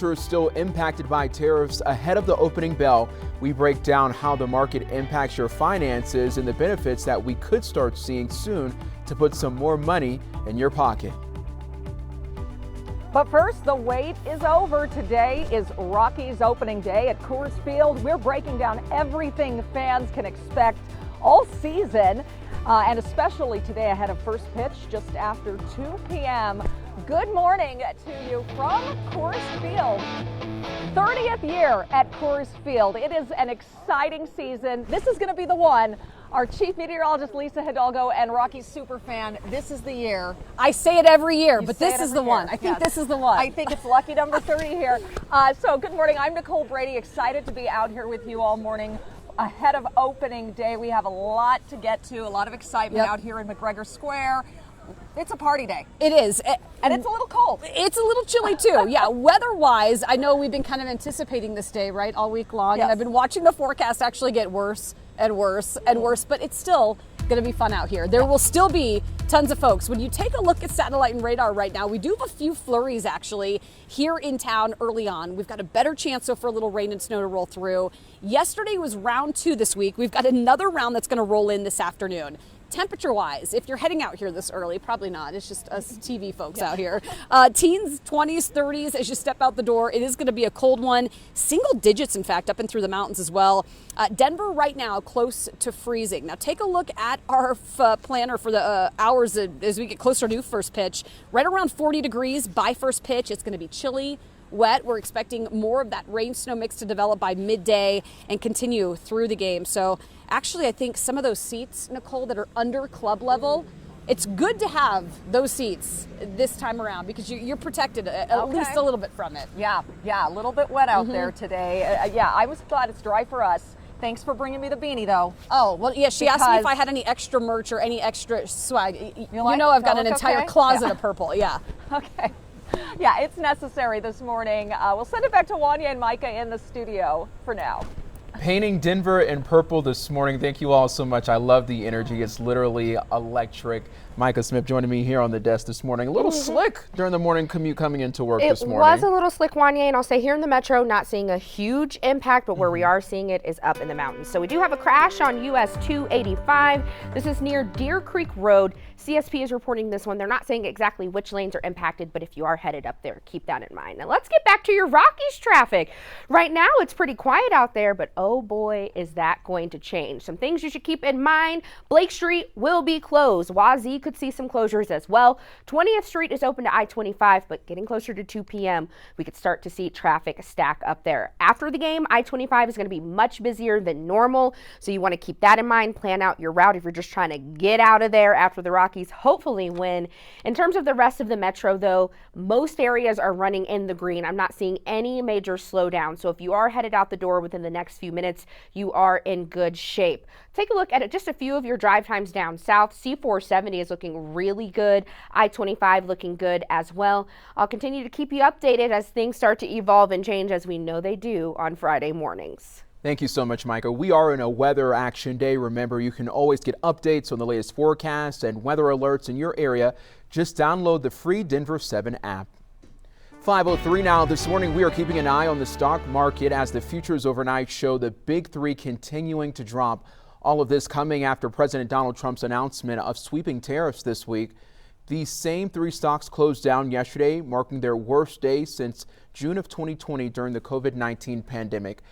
Are still impacted by tariffs. Ahead of the opening bell, we break down how the market impacts your finances and the benefits that we could start seeing soon to put some more money in your pocket. But first, the wait is over. Today is Rockies opening day at Coors Field. We're breaking down everything fans can expect all season, and especially today ahead of first pitch just after 2 p.m. Good morning to you from Coors Field. 30th year at Coors Field. It is an exciting season. This is going to be the one. Our chief meteorologist, Lisa Hidalgo, and Rockies superfan, this is the year. I say it every year, but this is the one. I think this is the one. I think it's lucky number 30 here. So good morning. I'm Nicole Brady, excited to be out here with you all morning. Ahead of opening day, we have a lot to get to, a lot of excitement out here in McGregor Square. It's a party day. It is. And it's a little cold. It's a little chilly too. Yeah, weather-wise, I know we've been kind of anticipating this day, right, all week long. Yes. And I've been watching the forecast actually get worse and worse and worse, but it's still going to be fun out here. There will still be tons of folks. When you take a look at satellite and radar right now, we do have a few flurries actually here in town early on. We've got a better chance so for a little rain and snow to roll through. Yesterday was round 2 this week. We've got another round that's going to roll in this afternoon. Temperature-wise, if you're heading out here this early, probably not. It's just us TV folks out here. Teens, 20s, 30s as you step out the door. It is going to be a cold one. Single digits, in fact, up and through the mountains as well. Denver right now close to freezing. Now take a look at our planner for the hours as we get closer to first pitch. Right around 40 degrees by first pitch. It's going to be chilly, wet. We're expecting more of that rain-snow mix to develop by midday and continue through the game. So actually, I think some of those seats, Nicole, that are under club level, it's good to have those seats this time around because you're protected at least a little bit from it. Yeah, a little bit wet out there today. I was glad it's dry for us. Thanks for bringing me the beanie, though. Oh, well, yeah, she asked me if I had any extra merch or any extra swag. You know I've got an entire closet of purple, yeah. Okay. Yeah, it's necessary this morning. We'll send it back to Wanya and Micah in the studio for now. Painting Denver in purple this morning. Thank you all so much. I love the energy. It's literally electric. Micah Smith joining me here on the desk this morning. A little slick during the morning commute coming into work this morning. It was a little slick, Wanya, and I'll say here in the metro, not seeing a huge impact, but where we are seeing it is up in the mountains. So we do have a crash on US 285. This is near Deer Creek Road. CSP is reporting this one. They're not saying exactly which lanes are impacted, but if you are headed up there, keep that in mind. Now let's get back to your Rockies traffic. Right now, it's pretty quiet out there, but oh boy, is that going to change. Some things you should keep in mind. Blake Street will be closed. Wazee could see some closures as well. 20th Street is open to I-25, but getting closer to 2 p.m., we could start to see traffic stack up there. After the game, I-25 is going to be much busier than normal, so you want to keep that in mind. Plan out your route if you're just trying to get out of there after the Rockies hopefully win. In terms of the rest of the metro, though, most areas are running in the green. I'm not seeing any major slowdown, so if you are headed out the door within the next few minutes, you are in good shape. Take a look at just a few of your drive times down south. C470 is looking really good. I-25 looking good as well. I'll continue to keep you updated as things start to evolve and change, as we know they do on Friday mornings. Thank you so much, Micah. We are in a weather action day. Remember, you can always get updates on the latest forecasts and weather alerts in your area. Just download the free Denver 7 app. 5:03 now. This morning, we are keeping an eye on the stock market as the futures overnight show the big three continuing to drop. All of this coming after President Donald Trump's announcement of sweeping tariffs this week. These same three stocks closed down yesterday, marking their worst day since June of 2020 during the COVID-19 pandemic.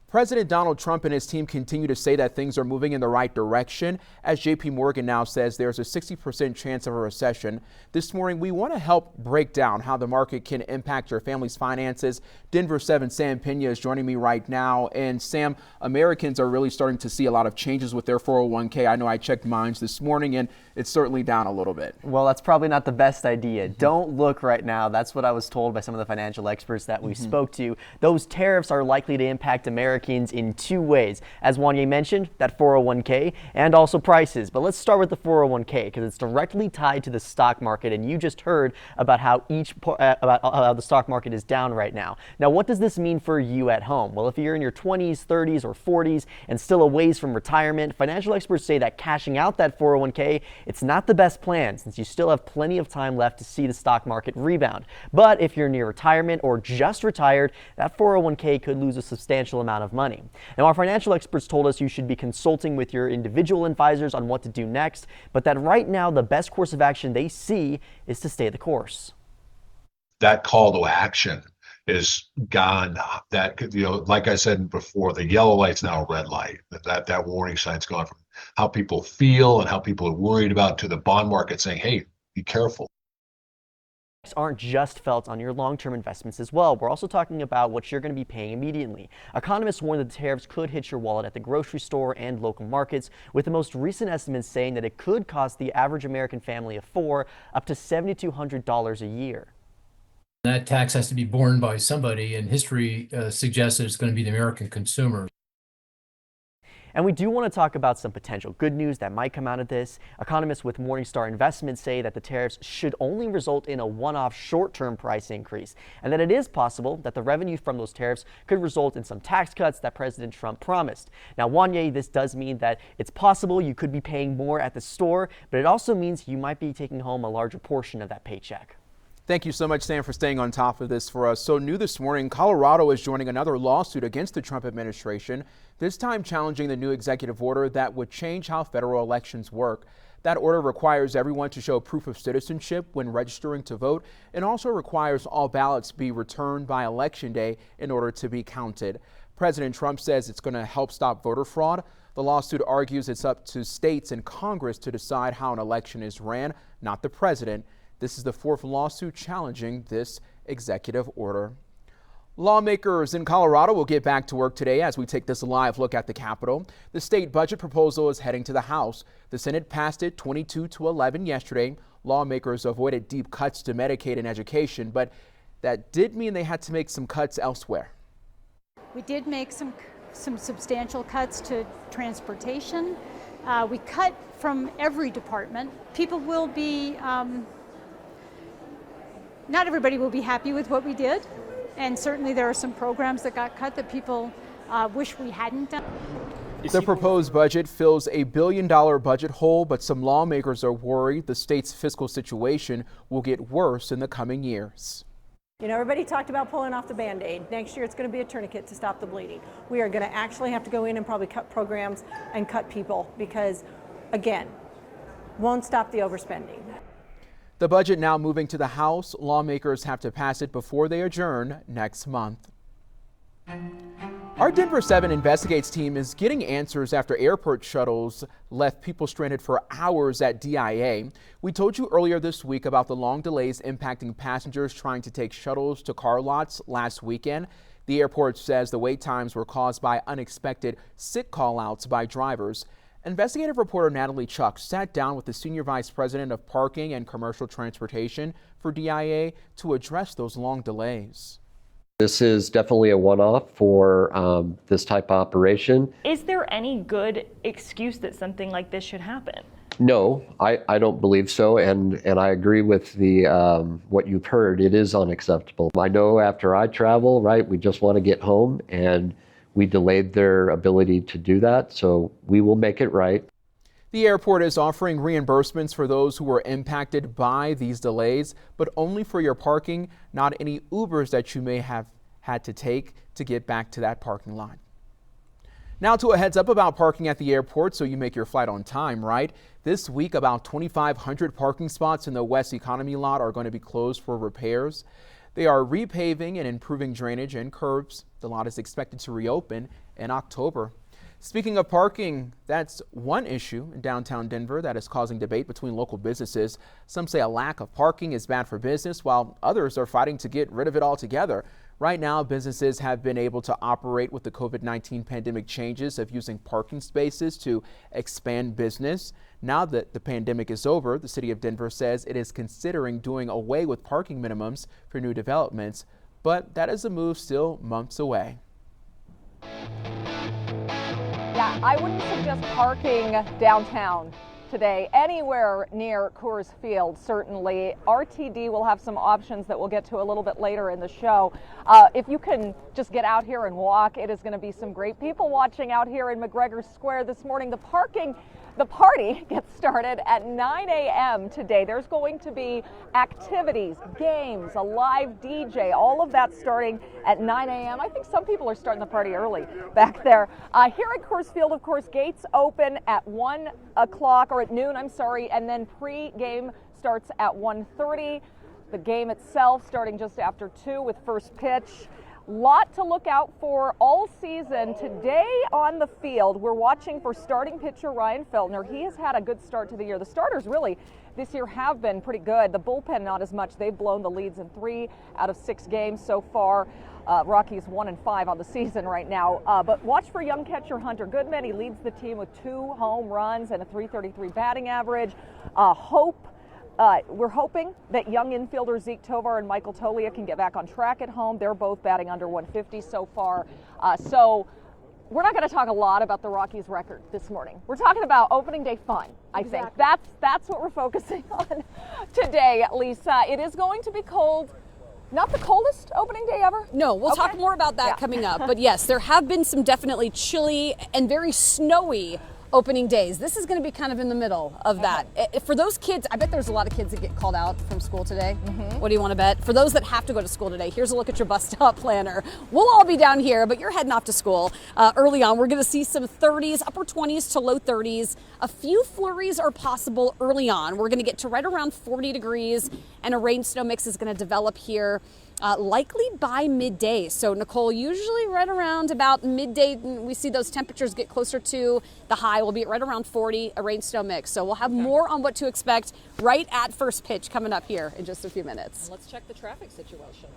President Donald Trump and his team continue to say that things are moving in the right direction, as JP Morgan now says there's a 60% chance of a recession. This morning, we want to help break down how the market can impact your family's finances. Denver 7 Sam Pena is joining me right now. And Sam, Americans are really starting to see a lot of changes with their 401k. I know I checked mine this morning and it's certainly down a little bit. Well, that's probably not the best idea. Don't look right now. That's what I was told by some of the financial experts that we spoke to. Those tariffs are likely to impact Americans Americans in two ways. As Wanye mentioned, that 401k and also prices. But let's start with the 401k because it's directly tied to the stock market, and you just heard about how the stock market is down right now. Now, what does this mean for you at home? Well, if you're in your 20s, 30s, or 40s and still a ways from retirement, financial experts say that cashing out that 401k, it's not the best plan since you still have plenty of time left to see the stock market rebound. But if you're near retirement or just retired, that 401k could lose a substantial amount of money. Now, our financial experts told us you should be consulting with your individual advisors on what to do next, but that right now the best course of action they see is to stay the course. That call to action is gone. That, like I said before, the yellow light's now a red light. That warning sign's gone from how people feel and how people are worried about to the bond market saying, hey, be careful. Aren't just felt on your long-term investments as well. We're also talking about what you're going to be paying immediately. Economists warn that the tariffs could hit your wallet at the grocery store and local markets, with the most recent estimates saying that it could cost the average American family of four up to $7,200 a year. That tax has to be borne by somebody, and history suggests that it's going to be the American consumer. And we do want to talk about some potential good news that might come out of this. Economists with Morningstar Investments say that the tariffs should only result in a one-off short-term price increase, and that it is possible that the revenue from those tariffs could result in some tax cuts that President Trump promised. Now, Wanye, this does mean that it's possible you could be paying more at the store, but it also means you might be taking home a larger portion of that paycheck. Thank you so much, Sam, for staying on top of this for us. So new this morning, Colorado is joining another lawsuit against the Trump administration, this time challenging the new executive order that would change how federal elections work. That order requires everyone to show proof of citizenship when registering to vote, and also requires all ballots be returned by Election Day in order to be counted. President Trump says it's going to help stop voter fraud. The lawsuit argues it's up to states and Congress to decide how an election is ran, not the president. This is the fourth lawsuit challenging this executive order. Lawmakers in Colorado will get back to work today as we take this live look at the Capitol. The state budget proposal is heading to the House. The Senate passed it 22-11 yesterday. Lawmakers avoided deep cuts to Medicaid and education, but that did mean they had to make some cuts elsewhere. We did make some substantial cuts to transportation. We cut from every department. People will be not everybody will be happy with what we did, and certainly there are some programs that got cut that people wish we hadn't done. The proposed budget fills a $1 billion budget hole, but some lawmakers are worried the state's fiscal situation will get worse in the coming years. You know, everybody talked about pulling off the Band-Aid. Next year it's going to be a tourniquet to stop the bleeding. We are going to actually have to go in and probably cut programs and cut people because, again, won't stop the overspending. The budget now moving to the House. Lawmakers have to pass it before they adjourn next month. Our Denver 7 Investigates team is getting answers after airport shuttles left people stranded for hours at DIA. We told you earlier this week about the long delays impacting passengers trying to take shuttles to car lots last weekend. The airport says the wait times were caused by unexpected sick call-outs by drivers. Investigative reporter Natalie Chuck sat down with the Senior Vice President of Parking and Commercial Transportation for DIA to address those long delays. This is definitely a one-off for this type of operation. Is there any good excuse that something like this should happen? No, I don't believe so, and I agree with the what you've heard. It is unacceptable. I know after I travel, right, we just want to get home, and we delayed their ability to do that, so we will make it right. The airport is offering reimbursements for those who were impacted by these delays, but only for your parking, not any Ubers that you may have had to take to get back to that parking lot. Now to a heads up about parking at the airport so you make your flight on time, right? This week, about 2,500 parking spots in the West Economy lot are going to be closed for repairs. They are repaving and improving drainage and curbs. The lot is expected to reopen in October. Speaking of parking, that's one issue in downtown Denver that is causing debate between local businesses. Some say a lack of parking is bad for business, while others are fighting to get rid of it altogether. Right now, businesses have been able to operate with the COVID-19 pandemic changes of using parking spaces to expand business. Now that the pandemic is over, the city of Denver says it is considering doing away with parking minimums for new developments, but that is a move still months away. I wouldn't suggest parking downtown today anywhere near Coors Field. Certainly RTD will have some options that we'll get to a little bit later in the show. If you can just get out here and walk, it is going to be some great people watching out here in McGregor Square this morning. The party gets started at 9 a.m. today. There's going to be activities, games, a live DJ, all of that starting at 9 a.m. I think some people are starting the party early back there. Here at Coors Field, of course, gates open at 1 o'clock, or at noon, I'm sorry, and then pre-game starts at 1:30. The game itself starting just after 2 with first pitch. Lot to look out for all season. Today on the field, we're watching for starting pitcher Ryan Feltner. He has had a good start to the year. The starters really this year have been pretty good. The bullpen not as much. They've blown the leads in 3 out of 6 games so far. Rockies 1-5 on the season right now. But watch for young catcher Hunter Goodman. He leads the team with 2 home runs and a .333 batting average. We're hoping that young infielder Zeke Tovar and Michael Tolia can get back on track at home. They're both batting under 150 so far. So we're not going to talk a lot about the Rockies record this morning. We're talking about opening day fun, I think. That's what we're focusing on today, Lisa. It is going to be cold. Not the coldest opening day ever? No, we'll talk more about that coming up. But yes, there have been some definitely chilly and very snowy opening days. This is going to be kind of in the middle of that. For those kids, I bet there's a lot of kids that get called out from school today. What do you want to bet? For those that have to go to school today, here's a look at your bus stop planner. We'll all be down here, but you're heading off to school. Early on, we're going to see some 30s, upper 20s to low 30s. A few flurries are possible early on. We're going to get to right around 40 degrees, and a rain-snow mix is going to develop here. Likely by midday. So Nicole, usually right around about midday, we see those temperatures get closer to the high. We'll be at right around 40, a rain snow mix. So we'll have more on what to expect right at first pitch coming up here in just a few minutes. Let's check the traffic situation.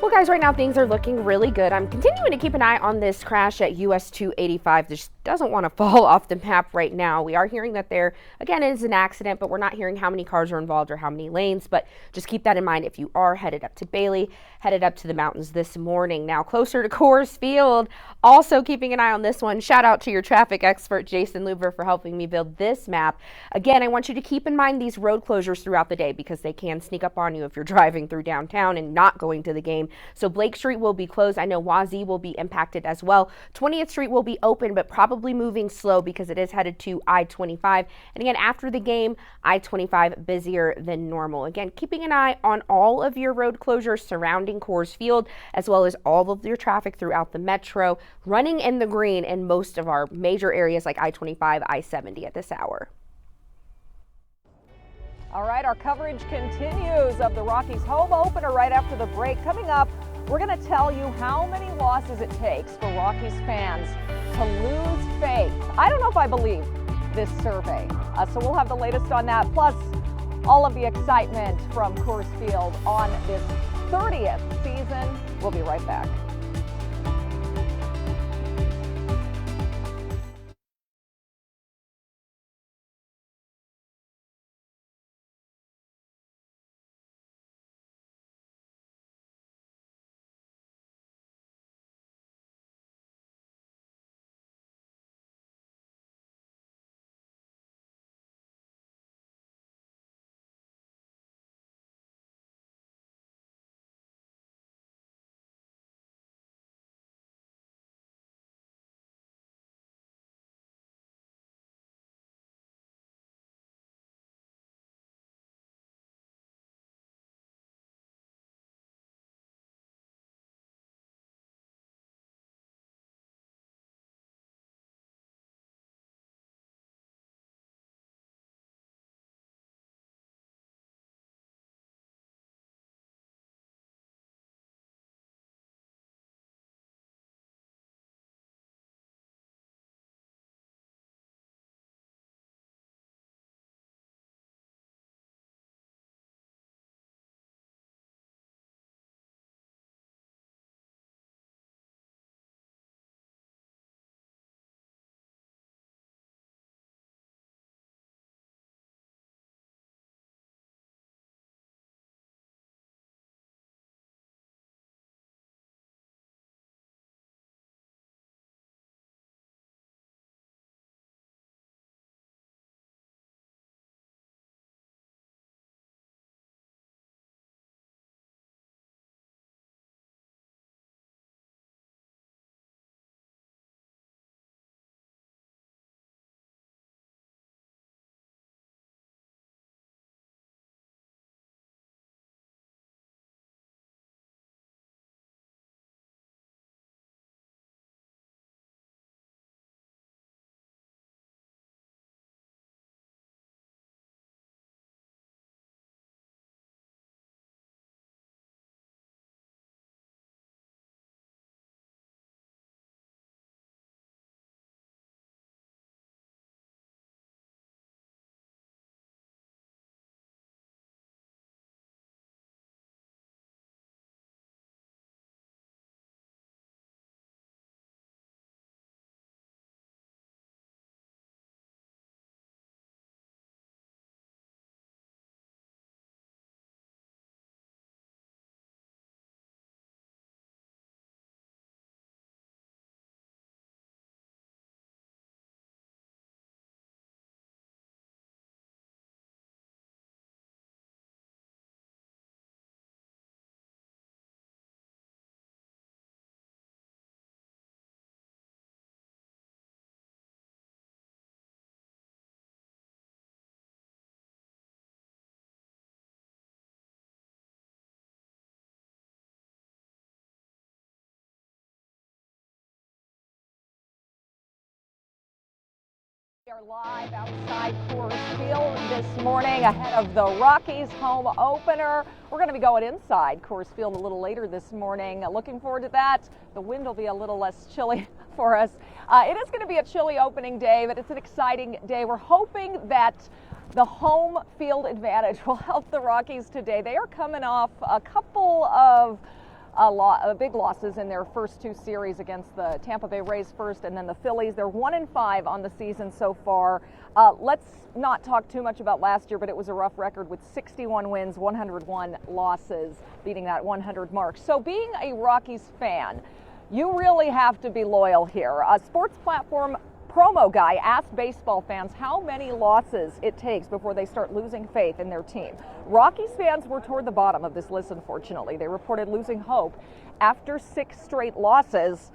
Well, guys, right now things are looking really good. I'm continuing to keep an eye on this crash at US 285. This doesn't want to fall off the map right now. We are hearing that there, again, is an accident, but we're not hearing how many cars are involved or how many lanes. But just keep that in mind if you are headed up to Bailey, headed up to the mountains this morning. Now, closer to Coors Field, also keeping an eye on this one. Shout out to your traffic expert, Jason Luber, for helping me build this map. Again, I want you to keep in mind these road closures throughout the day because they can sneak up on you if you're driving through downtown and not going to the game. So Blake Street will be closed. I know Wazee will be impacted as well. 20th Street will be open, but probably moving slow because it is headed to I-25. And again, after the game, I-25 busier than normal. Again, keeping an eye on all of your road closures surrounding Coors Field, as well as all of your traffic throughout the metro, running in the green in most of our major areas like I-25, I-70 at this hour. All right, our coverage continues of the Rockies home opener right after the break. Coming up, we're going to tell you how many losses it takes for Rockies fans to lose faith. I don't know if I believe this survey. So we'll have the latest on that, plus all of the excitement from Coors Field on this 30th season. We'll be right back. We are live outside Coors Field this morning ahead of the Rockies home opener. We're going to be going inside Coors Field a little later this morning. Looking forward to that. The wind will be a little less chilly for us. It is going to be a chilly opening day, but it's an exciting day. We're hoping that the home field advantage will help the Rockies today. They are coming off a couple of big losses in their first two series against the Tampa Bay Rays first and then the Phillies. They're 1-5 on the season so far. Let's not talk too much about last year, but it was a rough record with 61 wins, 101 losses, beating that 100 mark. So being a Rockies fan, you really have to be loyal here. A sports platform promo guy asked baseball fans how many losses it takes before they start losing faith in their team. Rockies fans were toward the bottom of this list, unfortunately. They reported losing hope after 6 straight losses.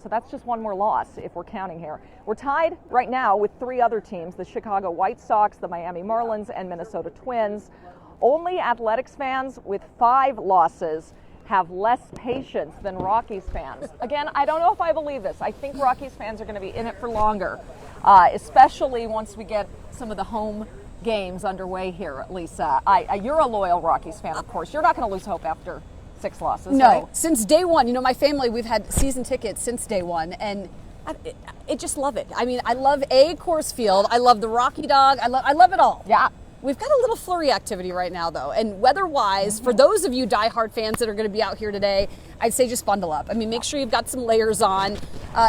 So that's just one more loss if we're counting here. We're tied right now with 3 other teams, the Chicago White Sox, the Miami Marlins, and Minnesota Twins. Only Athletics fans with 5 losses have less patience than Rockies fans. Again, I don't know if I believe this. I think Rockies fans are going to be in it for longer, especially once we get some of the home games underway here, Lisa. You're a loyal Rockies fan, of course. You're not going to lose hope after 6 losses, No, right? since day one. You know, my family, we've had season tickets since day one, and I just love it. I mean, I love Coors Field. I love the Rocky Dog. I love it all. Yeah. We've got a little flurry activity right now, though, and weather-wise, for those of you diehard fans that are going to be out here today, I'd say just bundle up. I mean, make sure you've got some layers on.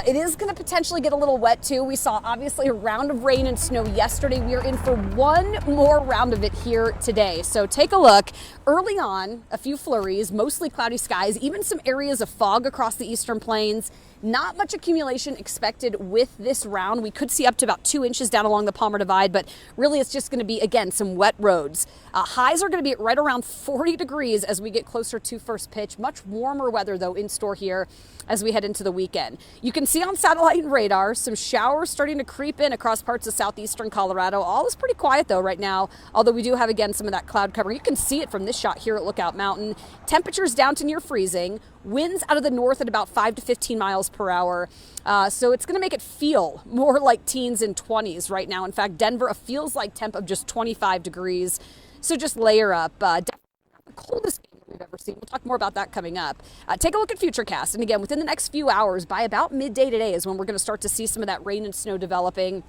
It is going to potentially get a little wet, too. We saw, obviously, a round of rain and snow yesterday. We are in for one more round of it here today. So take a look. Early on, a few flurries, mostly cloudy skies, even some areas of fog across the eastern plains. Not much accumulation expected with this round. We could see up to about 2 inches down along the Palmer Divide, but really it's just going to be, again, some wet roads. Highs are going to be at right around 40 degrees as we get closer to first pitch. Much warmer weather, though, in store here as we head into the weekend. You can see on satellite and radar some showers starting to creep in across parts of southeastern Colorado. All is pretty quiet, though, right now, although we do have, again, some of that cloud cover. You can see it from this shot here at Lookout Mountain. Temperatures down to near freezing. Winds out of the north at about 5 to 15 miles per hour. So it's going to make it feel more like teens and 20s right now. In fact, Denver feels like temp of just 25 degrees. So just layer up. Definitely the coldest game we've ever seen. We'll talk more about that coming up. Take a look at Futurecast. And again, within the next few hours, by about midday today is when we're going to start to see some of that rain and snow developing.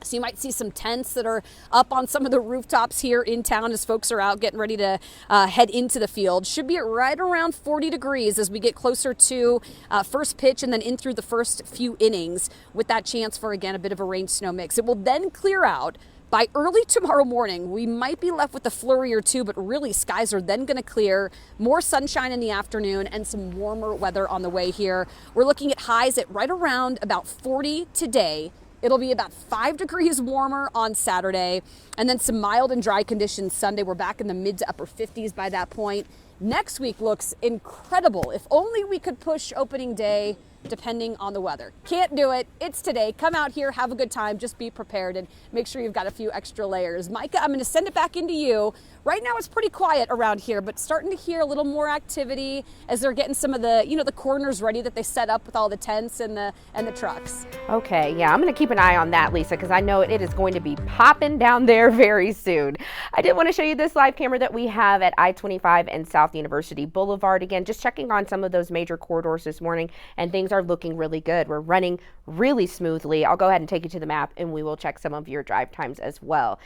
So you might see some tents that are up on some of the rooftops here in town as folks are out getting ready to head into the field. Should be at right around 40 degrees as we get closer to first pitch and then in through the first few innings with that chance for, again, a bit of a rain-snow mix. It will then clear out. By early tomorrow morning, we might be left with a flurry or two, but really skies are then going to clear, more sunshine in the afternoon, and some warmer weather on the way here. We're looking at highs at right around about 40 today. It'll be about 5 degrees warmer on Saturday, and then some mild and dry conditions Sunday. We're back in the mid to upper 50s by that point. Next week looks incredible. If only we could push opening day depending on the weather. Can't do it. It's today. Come out here, have a good time, just be prepared and make sure you've got a few extra layers. Micah, I'm going to send it back into you. Right now it's pretty quiet around here, but starting to hear a little more activity as they're getting some of the, the corners ready that they set up with all the tents and the trucks. Okay, yeah, I'm going to keep an eye on that, Lisa, because I know it is going to be popping down there very soon. I did want to show you this live camera that we have at I-25 and South University Boulevard. Again, just checking on some of those major corridors this morning, and things are looking really good. We're running really smoothly. I'll go ahead and take you to the map, and we will check some of your drive times as well.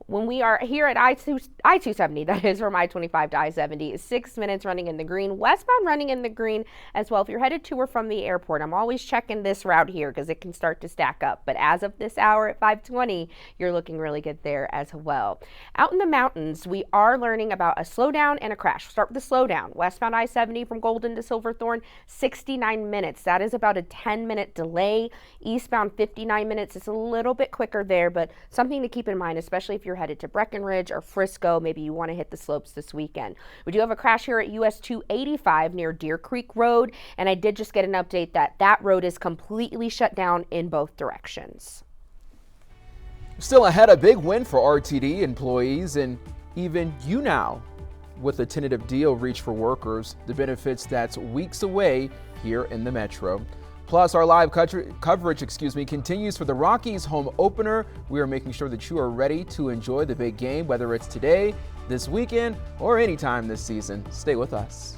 When we are here at I-270, that is from I-25 to I-70, 6 minutes running in the green, westbound running in the green as well. If you're headed to or from the airport, I'm always checking this route here because it can start to stack up. But as of this hour at 5:20, you're looking really good there as well. Out in the mountains, we are learning about a slowdown and a crash. We'll start with the slowdown. Westbound I-70 from Golden to Silverthorne, 69 minutes. That is about a 10-minute delay. Eastbound 59 minutes. It's a little bit quicker there, but something to keep in mind, especially if you're headed to Breckenridge or Frisco. Maybe you want to hit the slopes this weekend. We do have a crash here at US 285 near Deer Creek Road, and I did just get an update that that road is completely shut down in both directions. Still ahead, a big win for RTD employees and even you now with a tentative deal reached for workers, the benefits that's weeks away here in the Metro. Plus, our live coverage continues for the Rockies home opener. We are making sure that you are ready to enjoy the big game, whether it's today, this weekend, or anytime this season. Stay with us.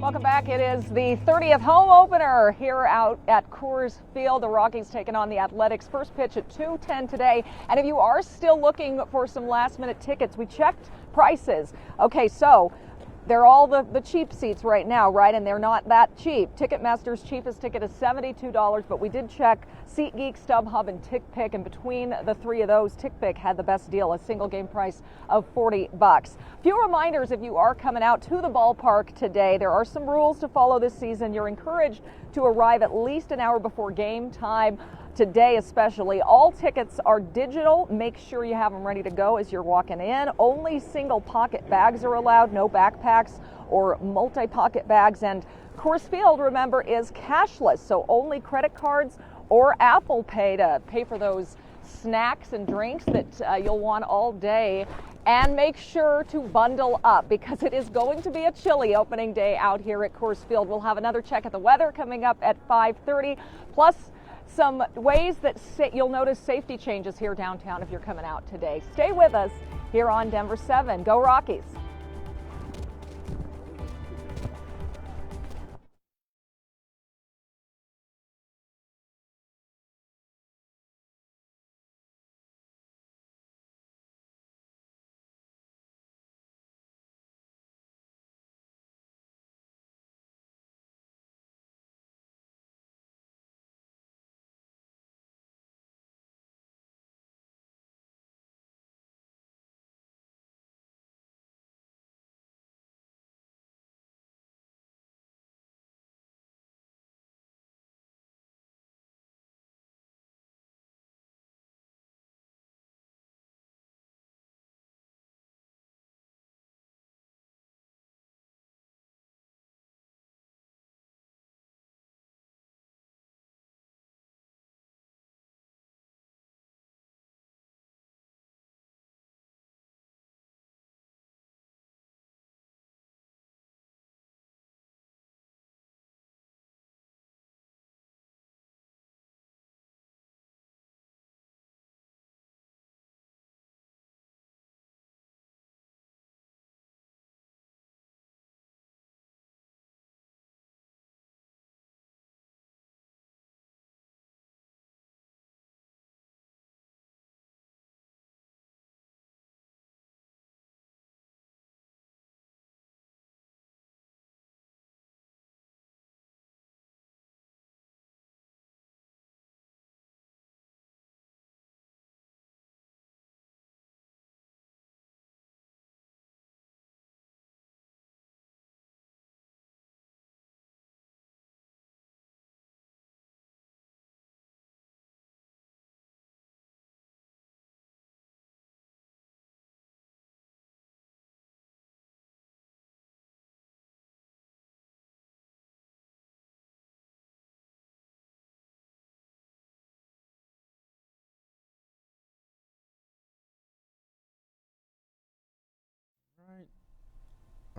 Welcome back. It is the 30th home opener here out at Coors Field. The Rockies taking on the Athletics. First pitch at 2:10 today. And if you are still looking for some last-minute tickets, we checked prices. Okay, so they're all the cheap seats right now, right? And they're not that cheap. Ticketmaster's cheapest ticket is $72, but we did check SeatGeek, StubHub, and TickPick, and between the three of those, TickPick had the best deal, a single game price of $40. Few reminders if you are coming out to the ballpark today. There are some rules to follow this season. You're encouraged to arrive at least an hour before game time. Today especially, all tickets are digital. Make sure you have them ready to go as you're walking in. Only single pocket bags are allowed, no backpacks or multi-pocket bags. And Coors Field, remember, is cashless, so only credit cards or Apple Pay to pay for those snacks and drinks that you'll want all day. And make sure to bundle up because it is going to be a chilly opening day out here at Coors Field. We'll have another check at the weather coming up at 5:30, plus some ways that you'll notice safety changes here downtown if you're coming out today. Stay with us here on Denver 7. Go Rockies!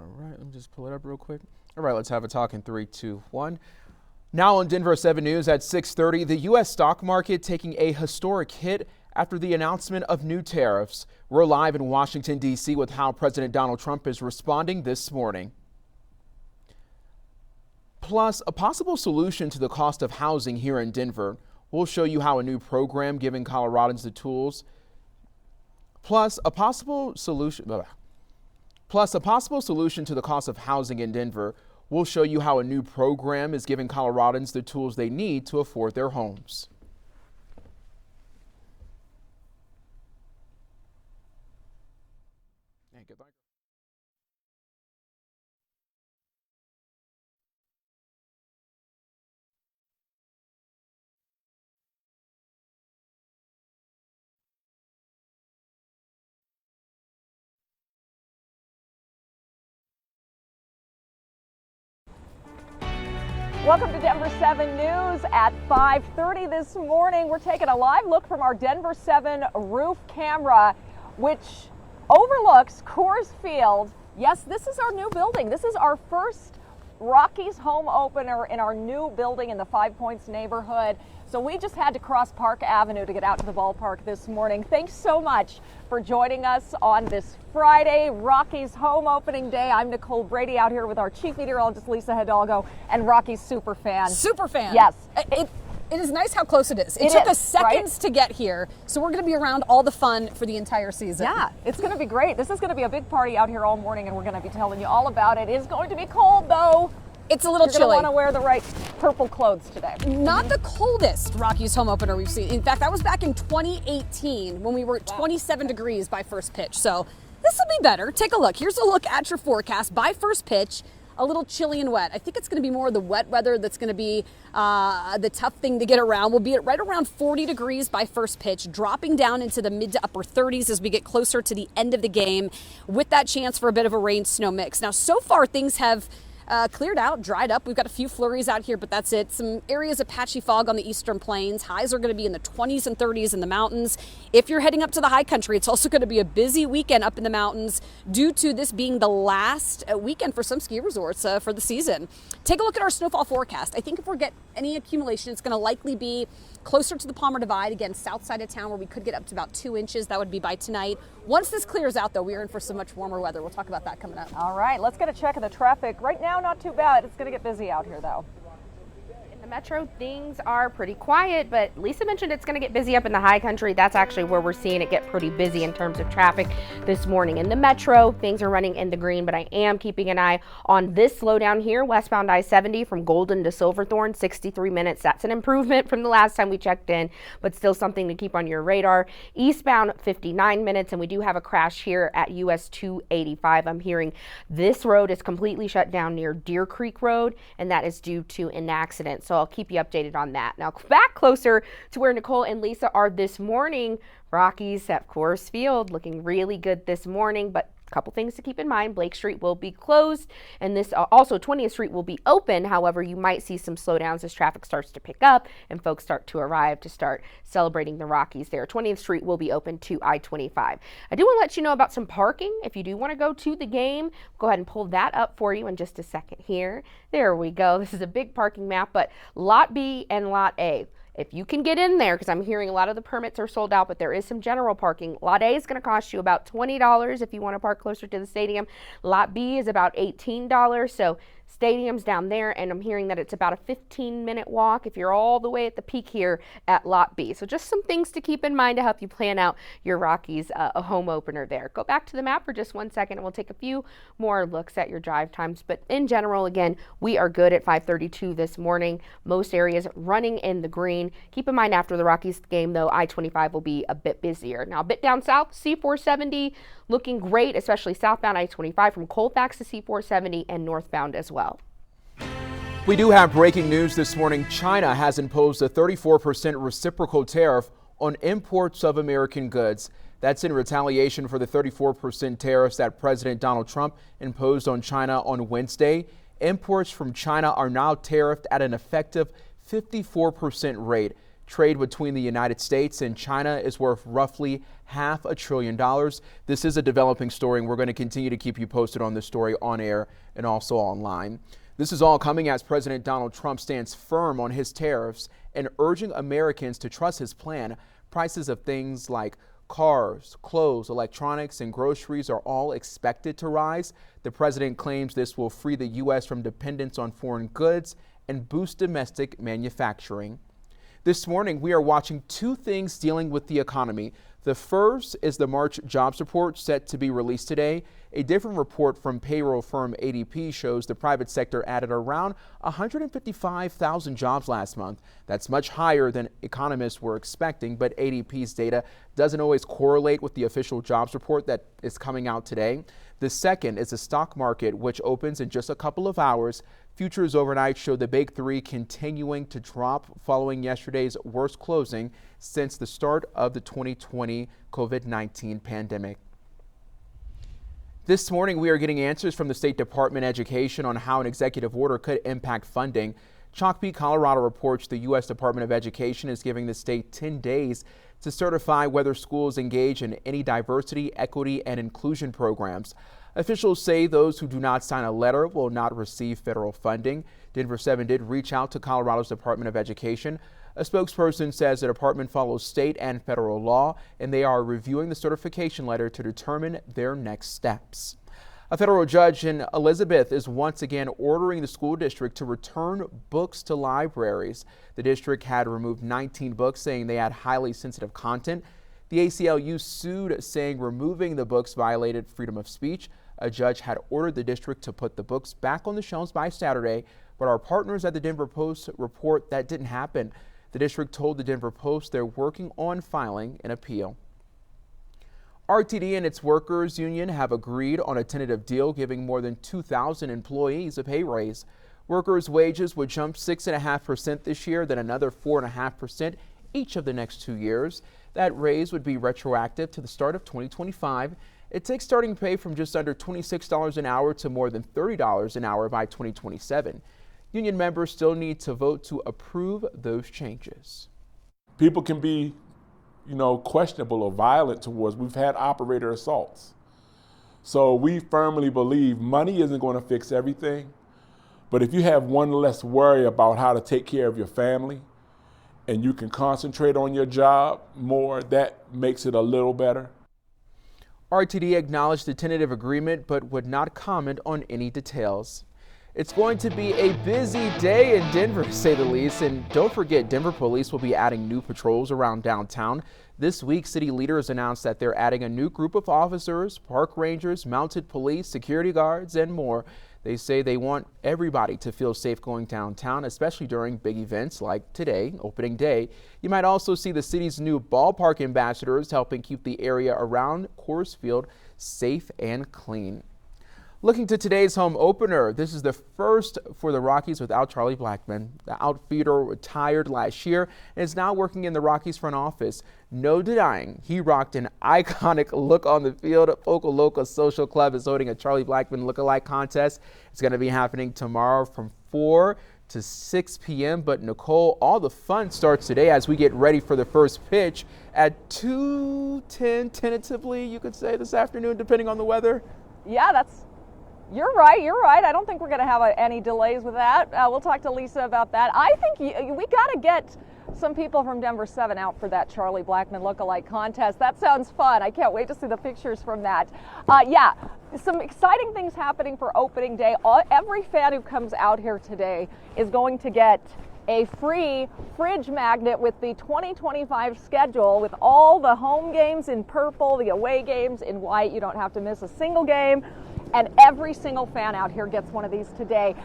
All right, let me just pull it up real quick. All right, let's have a talk in 3, 2, 1. Now on Denver 7 News at 6:30, the U.S. stock market taking a historic hit after the announcement of new tariffs. We're live in Washington, D.C. with how President Donald Trump is responding this morning. Plus, a possible solution to the cost of housing here in Denver. We'll show you how a new program giving Coloradans the tools. Plus, a possible solution to the cost of housing in Denver. We'll show you how a new program is giving Coloradans the tools they need to afford their homes. Welcome to Denver 7 News at 5:30 this morning. We're taking a live look from our Denver 7 roof camera, which overlooks Coors Field. Yes, this is our new building. This is our first Rockies home opener in our new building in the Five Points neighborhood. So we just had to cross Park Avenue to get out to the ballpark this morning. Thanks so much for joining us on this Friday, Rockies home opening day. I'm Nicole Brady out here with our chief meteorologist, Lisa Hidalgo, and Rockies super fan. Super fan. Yes. It is nice how close it is. It took us seconds to get here, so we're going to be around all the fun for the entire season. Yeah, it's going to be great. This is going to be a big party out here all morning, and we're going to be telling you all about it. It is going to be cold, though. It's a little chilly. You're going to want to wear the right purple clothes today. Not the coldest Rockies home opener we've seen. In fact, that was back in 2018 when we were at 27 degrees by first pitch. So this will be better. Take a look. Here's a look at your forecast. By first pitch, a little chilly and wet. I think it's going to be more of the wet weather that's going to be the tough thing to get around. We'll be at right around 40 degrees by first pitch, dropping down into the mid to upper 30s as we get closer to the end of the game with that chance for a bit of a rain-snow mix. Now, so far, things have cleared out, dried up. We've got a few flurries out here, but that's it. Some areas of patchy fog on the eastern plains. Highs are going to be in the 20s and 30s in the mountains. If you're heading up to the high country, it's also going to be a busy weekend up in the mountains due to this being the last weekend for some ski resorts for the season. Take a look at our snowfall forecast. I think if we get any accumulation, it's going to likely be closer to the Palmer Divide, again, south side of town, where we could get up to about 2 inches. That would be by tonight. Once this clears out, though, we are in for some much warmer weather. We'll talk about that coming up. All right, let's get a check of the traffic. Right now, not too bad. It's going to get busy out here, though. In the metro, things are pretty quiet, but Lisa mentioned it's going to get busy up in the high country. That's actually where we're seeing it get pretty busy in terms of traffic this morning. In the metro, things are running in the green, but I am keeping an eye on this slowdown here, westbound I-70 from Golden to Silverthorne, 63 minutes. That's an improvement from the last time we checked in, but still something to keep on your radar. Eastbound, 59 minutes, and we do have a crash here at US 285. I'm hearing this road is completely shut down near Deer Creek Road, and that is due to an accident. So I'll keep you updated on that. Now back closer to where Nicole and Lisa are this morning. Rockies at Coors Field looking really good this morning, but a couple things to keep in mind. Blake Street will be closed, and this also 20th Street will be open. However, you might see some slowdowns as traffic starts to pick up and folks start to arrive to start celebrating the Rockies there. 20th Street will be open to I-25. I do want to let you know about some parking. If you do want to go to the game, go ahead and pull that up for you in just a second here. There we go. This is a big parking map, but Lot B and Lot A. If you can get in there, because I'm hearing a lot of the permits are sold out, but there is some general parking. Lot A is going to cost you about $20 if you want to park closer to the stadium. Lot B is about $18, so stadium's down there, and I'm hearing that it's about a 15-minute walk if you're all the way at the peak here at Lot B. So just some things to keep in mind to help you plan out your Rockies a home opener there. Go back to the map for just 1 second, and we'll take a few more looks at your drive times. But in general, again, we are good at 5:32 this morning. Most areas running in the green. Keep in mind after the Rockies game, though, I-25 will be a bit busier. Now, a bit down south, C-470 looking great, especially southbound I-25 from Colfax to C-470 and northbound as well. We do have breaking news this morning. China has imposed a 34% reciprocal tariff on imports of American goods. That's in retaliation for the 34% tariffs that President Donald Trump imposed on China on Wednesday. Imports from China are now tariffed at an effective 54% rate. Trade between the United States and China is worth roughly $500 billion. This is a developing story, and we're going to continue to keep you posted on this story on air and also online. This is all coming as President Donald Trump stands firm on his tariffs and urging Americans to trust his plan. Prices of things like cars, clothes, electronics, and groceries are all expected to rise. The president claims this will free the U.S. from dependence on foreign goods and boost domestic manufacturing. This morning, we are watching two things dealing with the economy. The first is the March jobs report set to be released today. A different report from payroll firm ADP shows the private sector added around 155,000 jobs last month. That's much higher than economists were expecting, but ADP's data doesn't always correlate with the official jobs report that is coming out today. The second is the stock market, which opens in just a couple of hours. Futures overnight show the big three continuing to drop following yesterday's worst closing since the start of the 2020 COVID-19 pandemic. This morning, we are getting answers from the State Department of Education on how an executive order could impact funding. Chalkbeat, Colorado reports the U.S. Department of Education is giving the state 10 days to certify whether schools engage in any diversity, equity, and inclusion programs. Officials say those who do not sign a letter will not receive federal funding. Denver 7 did reach out to Colorado's Department of Education. A spokesperson says the department follows state and federal law, and they are reviewing the certification letter to determine their next steps. A federal judge in Elizabeth is once again ordering the school district to return books to libraries. The district had removed 19 books, saying they had highly sensitive content. The ACLU sued, saying removing the books violated freedom of speech. A judge had ordered the district to put the books back on the shelves by Saturday, but our partners at the Denver Post report that didn't happen. The district told the Denver Post they're working on filing an appeal. RTD and its workers union have agreed on a tentative deal giving more than 2,000 employees a pay raise. Workers' wages would jump 6.5% this year, then another 4.5% each of the next 2 years. That raise would be retroactive to the start of 2025. It takes starting pay from just under $26 an hour to more than $30 an hour by 2027. Union members still need to vote to approve those changes. People can be, questionable or violent towards. We've had operator assaults. So we firmly believe money isn't going to fix everything. But if you have one less worry about how to take care of your family and you can concentrate on your job more, that makes it a little better. RTD acknowledged the tentative agreement but would not comment on any details. It's going to be a busy day in Denver, to say the least. And don't forget, Denver police will be adding new patrols around downtown. This week, city leaders announced that they're adding a new group of officers, park rangers, mounted police, security guards, and more. They say they want everybody to feel safe going downtown, especially during big events like today, opening day. You might also see the city's new ballpark ambassadors helping keep the area around Coors Field safe and clean. Looking to today's home opener, this is the first for the Rockies without Charlie Blackmon. The outfielder retired last year and is now working in the Rockies front office. No denying he rocked an iconic look on the field. Foco Loca Social Club is holding a Charlie Blackmon look-alike contest. It's going to be happening tomorrow from 4 to 6 p.m. But Nicole, all the fun starts today as we get ready for the first pitch at 2:10 tentatively, you could say, this afternoon, depending on the weather. Yeah, You're right. I don't think we're going to have any delays with that. We'll talk to Lisa about that. I think we got to get some people from Denver 7 out for that Charlie Blackmon look-alike contest. That sounds fun. I can't wait to see the pictures from that. Yeah, some exciting things happening for opening day. Every fan who comes out here today is going to get a free fridge magnet with the 2025 schedule with all the home games in purple, the away games in white. You don't have to miss a single game. And every single fan out here gets one of these today.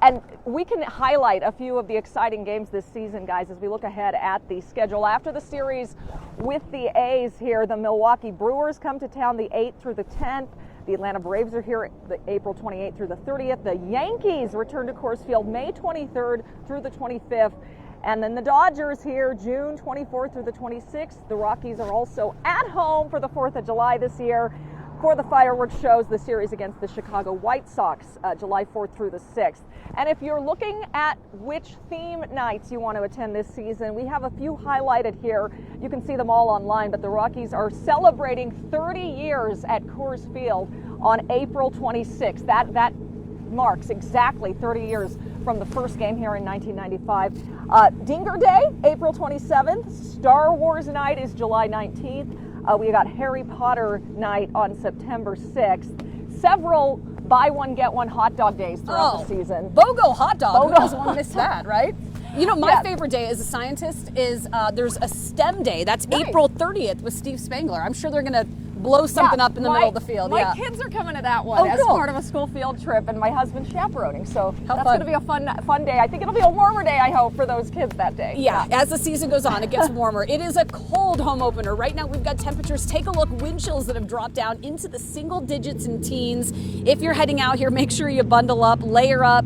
And we can highlight a few of the exciting games this season, guys, as we look ahead at the schedule. After the series with the A's here, the Milwaukee Brewers come to town the 8th through the 10th. The Atlanta Braves are here the April 28th through the 30th. The Yankees return to Coors Field May 23rd through the 25th. And then the Dodgers here June 24th through the 26th. The Rockies are also at home for the 4th of July this year. for the fireworks shows, the series against the Chicago White Sox, July 4th through the 6th. And if you're looking at which theme nights you want to attend this season, we have a few highlighted here. You can see them all online, but the Rockies are celebrating 30 years at Coors Field on April 26th. That marks exactly 30 years from the first game here in 1995. Dinger Day, April 27th. Star Wars Night is July 19th. We got Harry Potter Night on September 6th. Several buy one, get one hot dog days throughout the season. BOGO hot dog. BOGO. Who doesn't want to miss that, right? You know, my favorite day as a scientist is there's a STEM day. That's April 30th with Steve Spangler. I'm sure they're going to blow something up in the middle of the field. My kids are coming to that one as cool. part of a school field trip, and my husband's chaperoning. So How that's fun. going to be a fun day. I think it'll be a warmer day, I hope, for those kids that day. Yeah, as the season goes on, it gets warmer. It is a cold home opener. Right now, we've got temperatures. Take a look, wind chills that have dropped down into the single digits and teens. If you're heading out here, make sure you bundle up, layer up,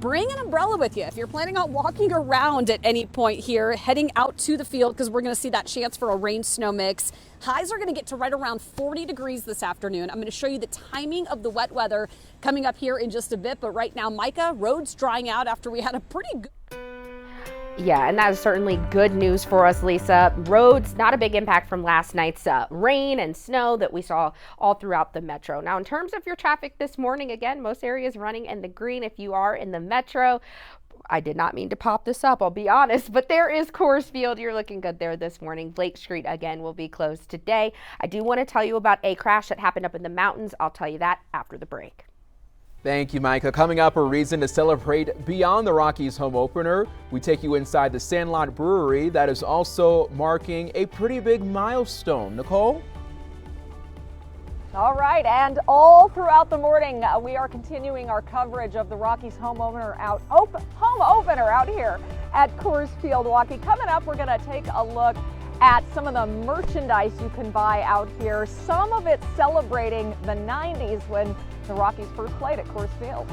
bring an umbrella with you. If you're planning on walking around at any point here, heading out to the field, because we're going to see that chance for a rain-snow mix. Highs are going to get to right around 40 degrees this afternoon. I'm going to show you the timing of the wet weather coming up here in just a bit. But right now, Micah, roads drying out after we had a pretty good... Yeah, and that is certainly good news for us, Lisa. Roads, not a big impact from last night's rain and snow that we saw all throughout the metro. Now, in terms of your traffic this morning, again, most areas running in the green if you are in the metro. I did not mean to pop this up, I'll be honest, but there is Coors Field. You're looking good there this morning. Blake Street, again, will be closed today. I do want to tell you about a crash that happened up in the mountains. I'll tell you that after the break. Thank you, Micah. Coming up, a reason to celebrate beyond the Rockies home opener. We take you inside the Sandlot Brewery that is also marking a pretty big milestone. Nicole? All right, and all throughout the morning, we are continuing our coverage of the Rockies home opener out here at Coors Field, Milwaukee. Coming up, we're going to take a look at some of the merchandise you can buy out here. Some of it celebrating the 90s when the Rockies first played at Coors Field.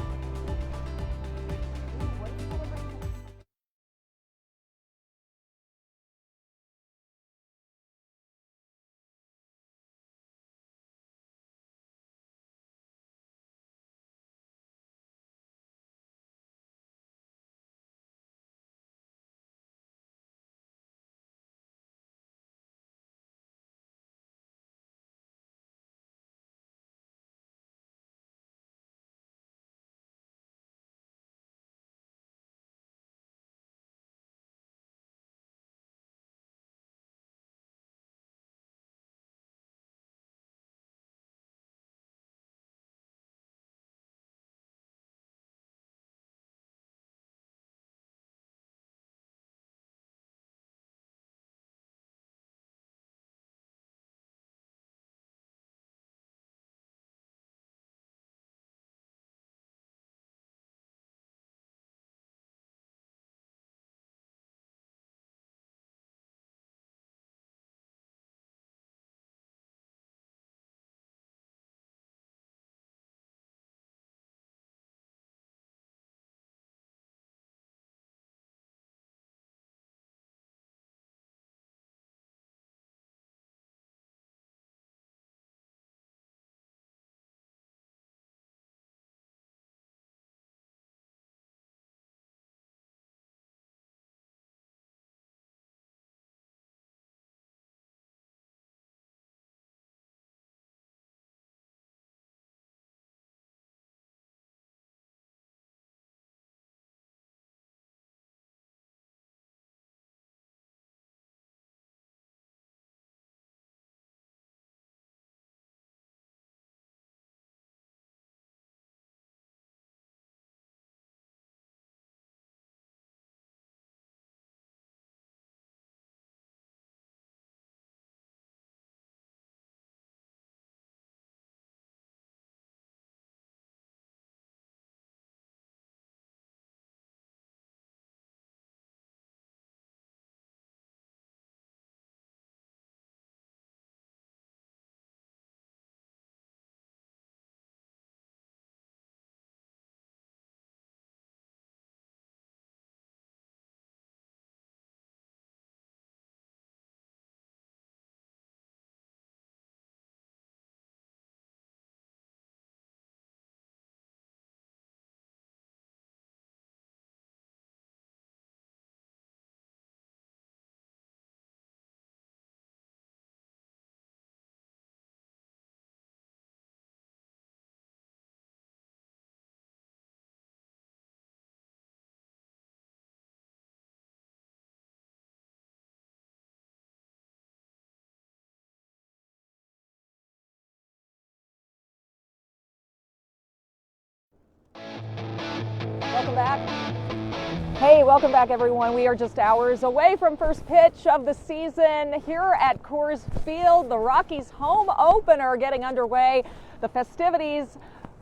welcome back. Hey, welcome back, everyone. We are just hours away from first pitch of the season here at Coors Field. The Rockies home opener getting underway. The festivities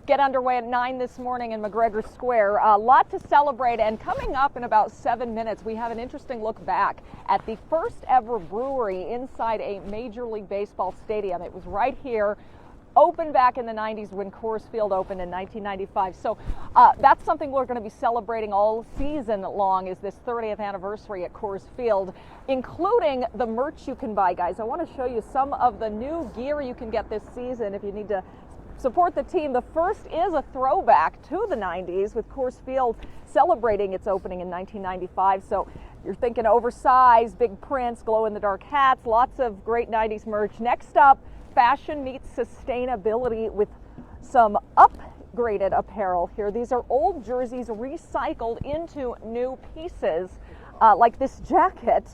get underway at 9 this morning in McGregor Square. A lot to celebrate, and coming up in about 7 minutes, we have an interesting look back at the first ever brewery inside a Major League Baseball stadium. It was right here, opened back in the 90s when Coors Field opened in 1995. So that's something we're going to be celebrating all season long, is this 30th anniversary at Coors Field, including the merch you can buy, guys. I want to show you some of the new gear you can get this season if you need to support the team. The first is a throwback to the 90s, with Coors Field celebrating its opening in 1995. So you're thinking oversized, big prints, glow-in-the-dark hats, lots of great 90s merch. Next up, fashion meets sustainability with some upgraded apparel here. These are old jerseys recycled into new pieces, like this jacket.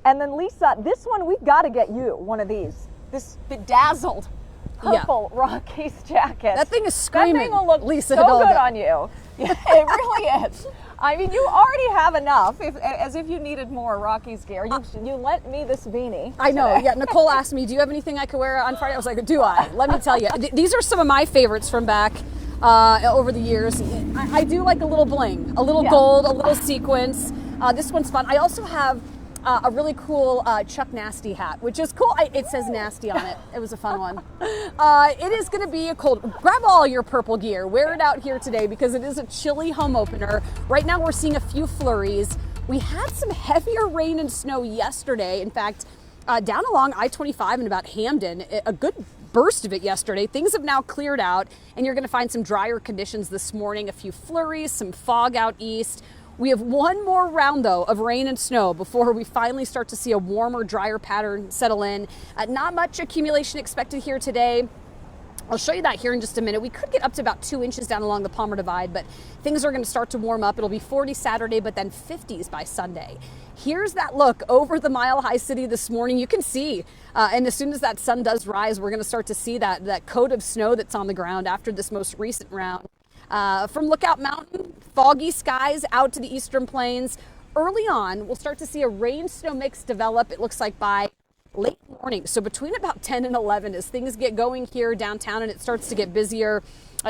And then Lisa, this one, we've got to get you one of these. This bedazzled purple Rockies jacket. That thing is screaming. That thing will look Lisa so Hidalgo. good on you. Yeah, it really is. I mean, you already have enough, as if you needed more Rockies gear. You lent me this beanie. I know, yeah. Nicole asked me, do you have anything I could wear on Friday? I was like, do I? Let me tell you. These are some of my favorites from back over the years. I do like a little bling, a little gold, a little sequence. This one's fun. I also have a really cool Chuck Nasty hat, which is cool. It says Nasty on it. It was a fun one. It is going to be a cold. Grab all your purple gear. Wear it out here today because it is a chilly home opener. Right now we're seeing a few flurries. We had some heavier rain and snow yesterday. In fact, down along I-25 and about Hamden, a good burst of it yesterday. Things have now cleared out, and you're going to find some drier conditions this morning. A few flurries, some fog out east. We have one more round, though, of rain and snow before we finally start to see a warmer, drier pattern settle in. Not much accumulation expected here today. I'll show you that here in just a minute. We could get up to about 2 inches down along the Palmer Divide, but things are going to start to warm up. It'll be 40 Saturday, but then 50s by Sunday. Here's that look over the Mile High City this morning. You can see, and as soon as that sun does rise, we're going to start to see that coat of snow that's on the ground after this most recent round. From Lookout Mountain, foggy skies out to the eastern plains. Early on, we'll start to see a rain-snow mix develop, it looks like, by late morning. So between about 10 and 11 as things get going here downtown and it starts to get busier.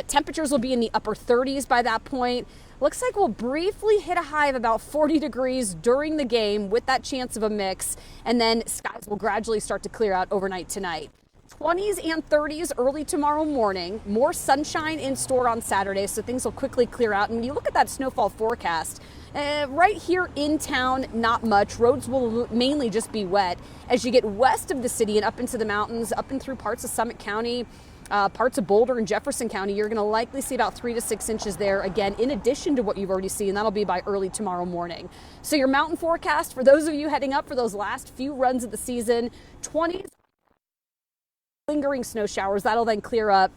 Temperatures will be in the upper 30s by that point. Looks like we'll briefly hit a high of about 40 degrees during the game with that chance of a mix. And then skies will gradually start to clear out overnight tonight. 20s and 30s early tomorrow morning. More sunshine in store on Saturday, so things will quickly clear out. And when you look at that snowfall forecast, right here in town, not much. Roads will mainly just be wet. As you get west of the city and up into the mountains, up and through parts of Summit County, parts of Boulder and Jefferson County, you're going to likely see about 3 to 6 inches there, again, in addition to what you've already seen. That'll be by early tomorrow morning. So your mountain forecast, for those of you heading up for those last few runs of the season, 20s. Lingering snow showers, that'll then clear up.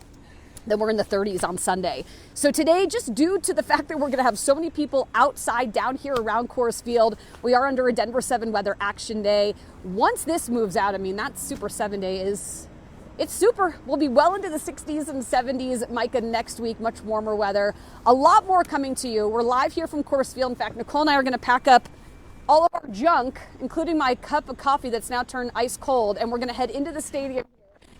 Then we're in the 30s on Sunday. So today, just due to the fact that we're going to have so many people outside down here around Coors Field, we are under a Denver 7 weather action day. Once this moves out, I mean, that Super 7 day it's super. We'll be well into the 60s and 70s, Micah, next week, much warmer weather. A lot more coming to you. We're live here from Coors Field. In fact, Nicole and I are going to pack up all of our junk, including my cup of coffee that's now turned ice cold, and we're going to head into the stadium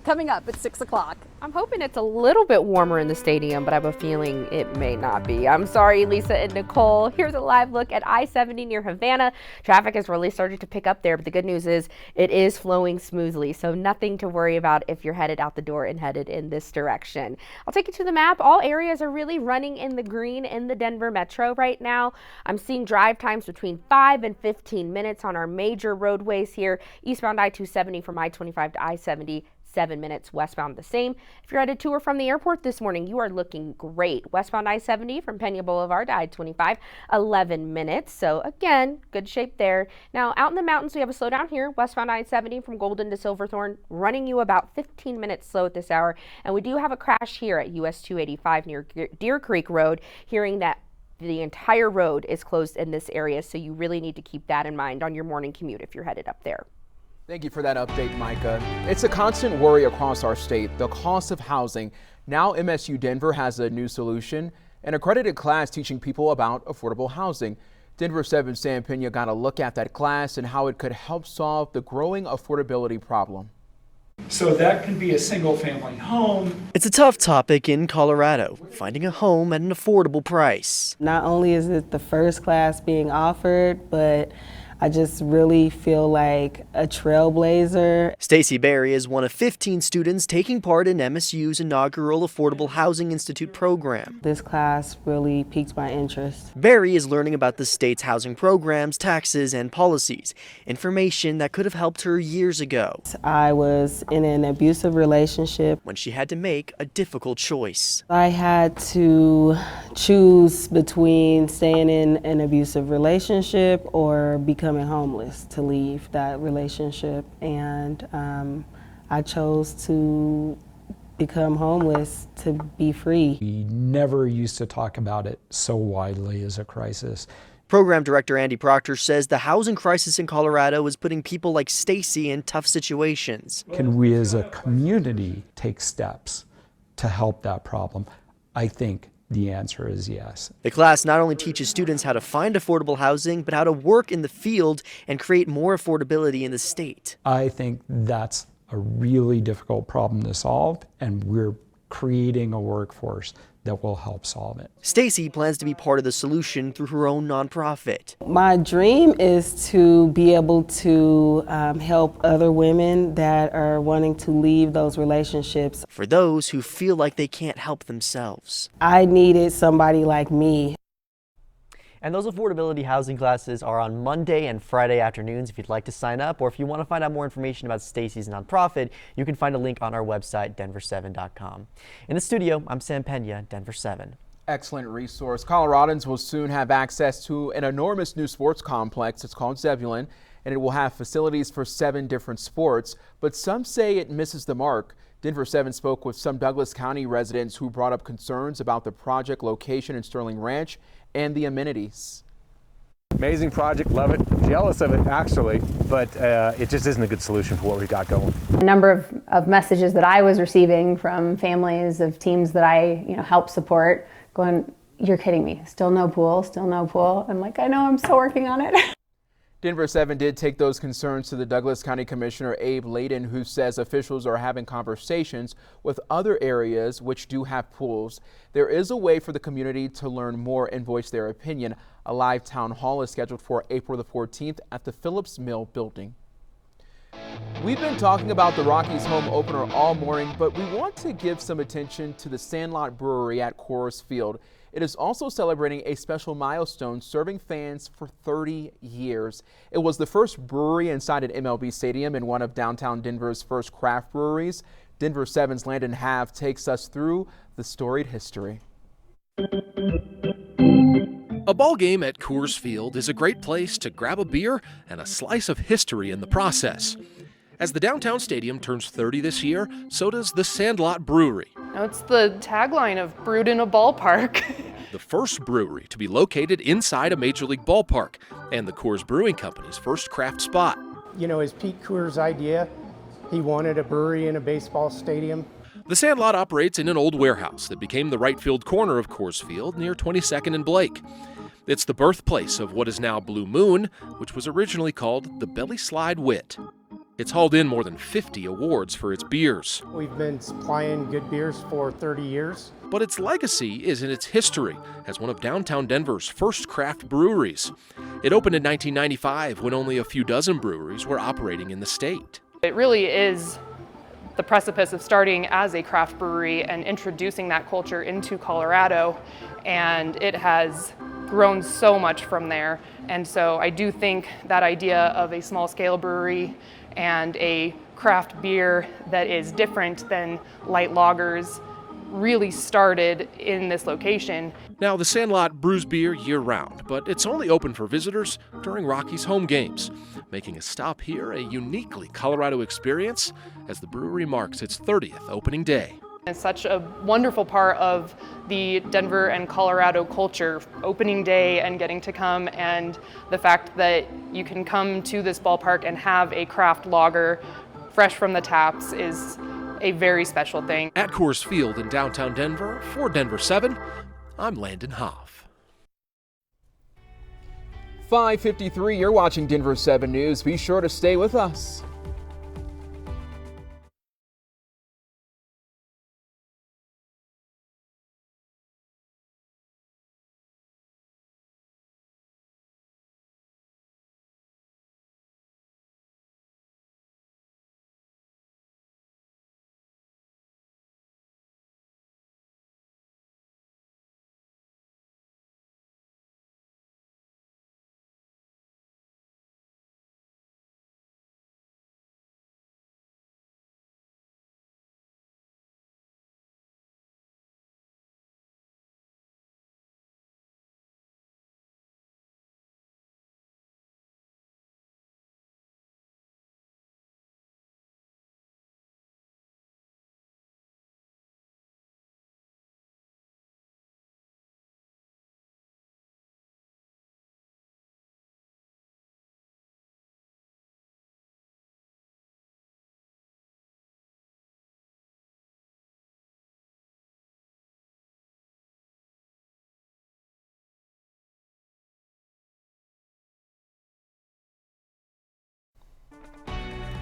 coming up at 6 o'clock. I'm hoping it's a little bit warmer in the stadium, but I have a feeling it may not be. I'm sorry, Lisa and Nicole. Here's a live look at I-70 near Havana. Traffic has really started to pick up there, but the good news is it is flowing smoothly, so nothing to worry about if you're headed out the door and headed in this direction. I'll take you to the map. All areas are really running in the green in the Denver metro right now. I'm seeing drive times between 5 and 15 minutes on our major roadways here. Eastbound I-270 from I-25 to I-70. 7 minutes, westbound the same. If you're headed to or from the airport this morning, you are looking great. Westbound I-70 from Pena Boulevard to I-25, 11 minutes. So again, good shape there. Now out in the mountains, we have a slowdown here. Westbound I-70 from Golden to Silverthorne, running you about 15 minutes slow at this hour. And we do have a crash here at US 285 near Deer Creek Road, hearing that the entire road is closed in this area. So you really need to keep that in mind on your morning commute if you're headed up there. Thank you for that update, Micah. It's a constant worry across our state, the cost of housing. Now MSU Denver has a new solution. an accredited class teaching people about affordable housing. Denver 7's Sam Pena got a look at that class and how it could help solve the growing affordability problem. So that can be a single-family home. It's a tough topic in Colorado, finding a home at an affordable price. Not only is it the first class being offered, but I just really feel like a trailblazer. Stacy Berry is one of 15 students taking part in MSU's inaugural Affordable Housing Institute program. This class really piqued my interest. Berry is learning about the state's housing programs, taxes, and policies, information that could have helped her years ago. I was in an abusive relationship when she had to make a difficult choice. I had to choose between staying in an abusive relationship or becoming homeless, to leave that relationship, and I chose to become homeless to be free. We never used to talk about it so widely as a crisis. Program Director Andy Proctor says the housing crisis in Colorado is putting people like Stacy in tough situations. Can we as a community take steps to help that problem? I think the answer is yes. The class not only teaches students how to find affordable housing, but how to work in the field and create more affordability in the state. I think that's a really difficult problem to solve, and we're creating a workforce that will help solve it. Stacy plans to be part of the solution through her own nonprofit. My dream is to be able to help other women that are wanting to leave those relationships. For those who feel like they can't help themselves. I needed somebody like me. And those affordability housing classes are on Monday and Friday afternoons if you'd like to sign up, or if you want to find out more information about Stacy's nonprofit, you can find a link on our website, denver7.com. In the studio, I'm Sam Pena, Denver 7. Excellent resource. Coloradans will soon have access to an enormous new sports complex. It's called Zebulon, and it will have facilities for 7 different sports, but some say it misses the mark. Denver 7 spoke with some Douglas County residents who brought up concerns about the project location in Sterling Ranch and the amenities. Amazing project, love it, jealous of it actually, but it just isn't a good solution for what we've got going. A number of messages that I was receiving from families of teams that I help support going, you're kidding me, still no pool, still no pool. I'm like, I know, I'm still working on it. Denver 7 did take those concerns to the Douglas County Commissioner Abe Layden, who says officials are having conversations with other areas which do have pools. There is a way for the community to learn more and voice their opinion. A live town hall is scheduled for April the 14th at the Phillips Mill building. We've been talking about the Rockies home opener all morning, but we want to give some attention to the Sandlot Brewery at Coors Field. It is also celebrating a special milestone, serving fans for 30 years. It was the first brewery inside an MLB stadium and one of downtown Denver's first craft breweries. Denver 7's Landon Have takes us through the storied history. A ball game at Coors Field is a great place to grab a beer and a slice of history in the process. As the downtown stadium turns 30 this year, so does the Sandlot Brewery. Now it's the tagline of brewed in a ballpark. The first brewery to be located inside a Major League ballpark and the Coors Brewing Company's first craft spot. You know, it's Pete Coors' idea. He wanted a brewery in a baseball stadium. The Sandlot operates in an old warehouse that became the right field corner of Coors Field near 22nd and Blake. It's the birthplace of what is now Blue Moon, which was originally called the Belly Slide Wit. It's hauled in more than 50 awards for its beers. We've been supplying good beers for 30 years. But its legacy is in its history as one of downtown Denver's first craft breweries. It opened in 1995 when only a few dozen breweries were operating in the state. It really is the precipice of starting as a craft brewery and introducing that culture into Colorado, and it has grown so much from there. And so I do think that idea of a small scale brewery and a craft beer that is different than light lagers really started in this location. Now, the Sandlot brews beer year-round, but it's only open for visitors during Rockies home games, making a stop here a uniquely Colorado experience as the brewery marks its 30th opening day. It's such a wonderful part of the Denver and Colorado culture, opening day and getting to come, and the fact that you can come to this ballpark and have a craft lager fresh from the taps is a very special thing. At Coors Field in downtown Denver, for Denver 7, I'm Landon Hoff. 5:53, you're watching Denver 7 News. Be sure to stay with us.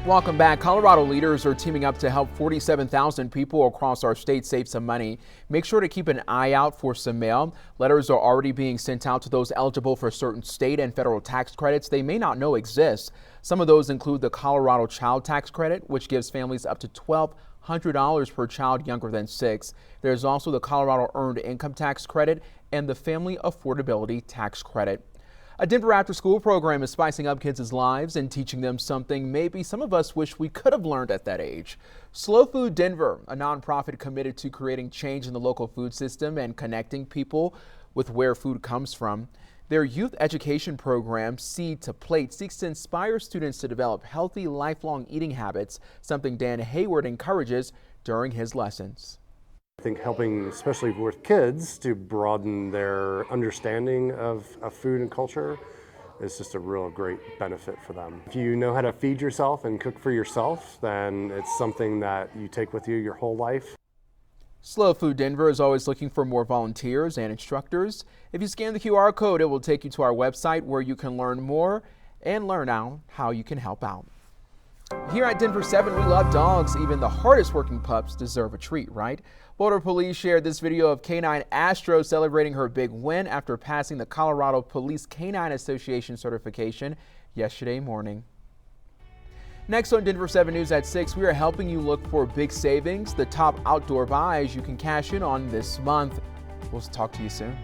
Welcome back. Colorado leaders are teaming up to help 47,000 people across our state save some money. Make sure to keep an eye out for some mail. Letters are already being sent out to those eligible for certain state and federal tax credits they may not know exist. Some of those include the Colorado Child Tax Credit, which gives families up to $1,200 per child younger than 6. There's also the Colorado Earned Income Tax Credit and the Family Affordability Tax Credit. A Denver after-school program is spicing up kids' lives and teaching them something maybe some of us wish we could have learned at that age. Slow Food Denver, a nonprofit committed to creating change in the local food system and connecting people with where food comes from. Their youth education program, Seed to Plate, seeks to inspire students to develop healthy, lifelong eating habits, something Dan Hayward encourages during his lessons. I think helping, especially with kids, to broaden their understanding of food and culture is just a real great benefit for them. If you know how to feed yourself and cook for yourself, then it's something that you take with you your whole life. Slow Food Denver is always looking for more volunteers and instructors. If you scan the QR code, it will take you to our website where you can learn more and learn out how you can help out. Here at Denver 7, we love dogs. Even the hardest working pups deserve a treat, right? Boulder Police shared this video of Canine Astro celebrating her big win after passing the Colorado Police Canine Association certification yesterday morning. Next on Denver 7 News at 6, we are helping you look for big savings, the top outdoor buys you can cash in on this month. We'll talk to you soon.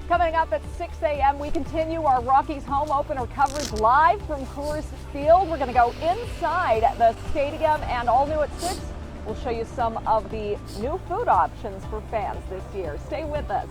Coming up at 6 a.m., we continue our Rockies home opener coverage live from Coors Field. We're going to go inside the stadium, and all new at 6, we'll show you some of the new food options for fans this year. Stay with us.